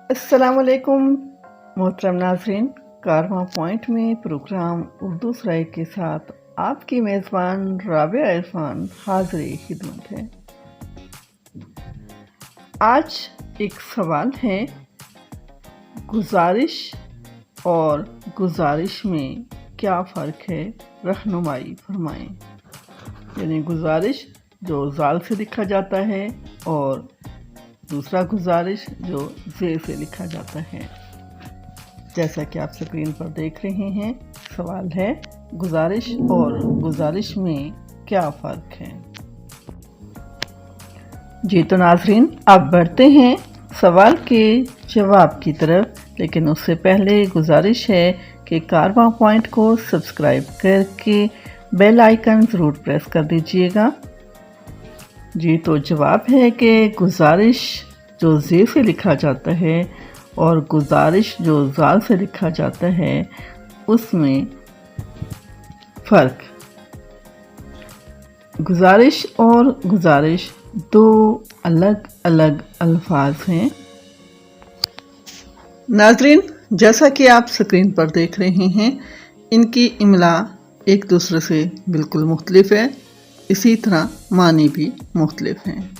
अस्सलाम वालेकुम मोहतरम नाज़रीन, कारवां पॉइंट में प्रोग्राम उर्दू सराय के साथ आपकी मेज़बान राबिया इरफान हाज़िर खिदमत है। आज एक सवाल है, गुजारिश और गुजारिश में क्या फ़र्क है, रहनुमाई फरमाएं। यानी गुजारिश जो ज़ाल से लिखा जाता है और दूसरा गुजारिश जो ज़े से लिखा जाता है। जैसा कि आप स्क्रीन पर देख रहे हैं, सवाल है गुजारिश और गुजारिश में क्या फ़र्क है। जी तो नाज़रीन, अब बढ़ते हैं सवाल के जवाब की तरफ, लेकिन उससे पहले गुजारिश है कि कारवां पॉइंट को सब्सक्राइब करके बेल आइकन ज़रूर प्रेस कर दीजिएगा। जी तो जवाब है कि गुजारिश जो ज़े से लिखा जाता है और गुजारिश जो ज़ाल से लिखा जाता है, उसमें फ़र्क। गुजारिश और गुजारिश दो अलग अलग अल्फाज हैं। नाज़रीन, जैसा कि आप स्क्रीन पर देख रहे हैं, इनकी इमला एक दूसरे से बिल्कुल मुख्तलिफ है, इसी तरह मानी भी मुख्तलिफ हैं।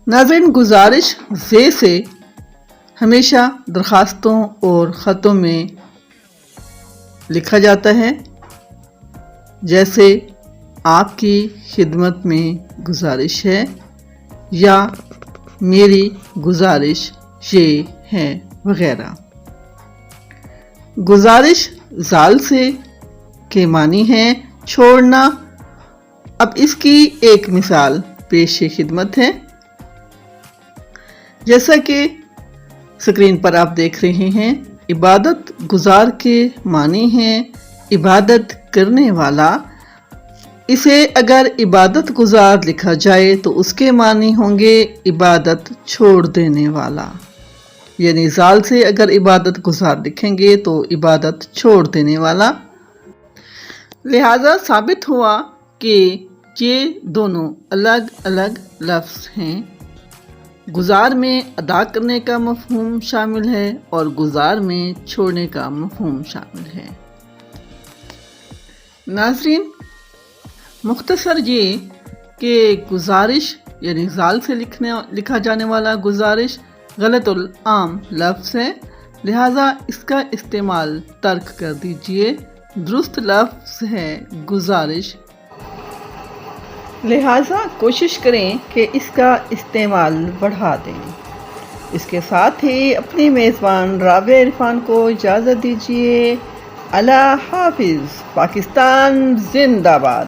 नाज़रीन, गुजारिश ज़े से हमेशा दरख्वास्तों और ख़तों में लिखा जाता है, जैसे आपकी खिदमत में गुजारिश है या मेरी गुजारिश ये है वगैरह। गुजारिश ज़ाल से के मानी है छोड़ना। अब इसकी एक मिसाल पेश खिदमत है। जैसा कि स्क्रीन पर आप देख रहे हैं, इबादत गुजार के मानी है इबादत करने वाला। इसे अगर इबादत गुजार लिखा जाए तो उसके मानी होंगे इबादत छोड़ देने वाला। यानी ज़ाल से अगर इबादत गुजार लिखेंगे तो इबादत छोड़ देने वाला। लिहाजा साबित हुआ कि ये दोनों अलग अलग लफ्ज़ हैं। गुजार में अदा करने का मफ़हूम शामिल है और गुजार में छोड़ने का मफ़हूम शामिल है। नाज़रीन, मुख्तसर ये कि गुजारिश यानी ज़ाल से लिखा जाने वाला गुजारिश गलतुल आम लफ्ज़ है, लिहाजा इसका इस्तेमाल तर्क कर दीजिए। दुरुस्त लफ्ज़ है गुजारिश, लिहाजा कोशिश करें कि इसका इस्तेमाल बढ़ा दें। इसके साथ ही अपनी मेज़बान राबिया इरफान को इजाज़त दीजिए। अल्लाह हाफिज़। पाकिस्तान जिंदाबाद।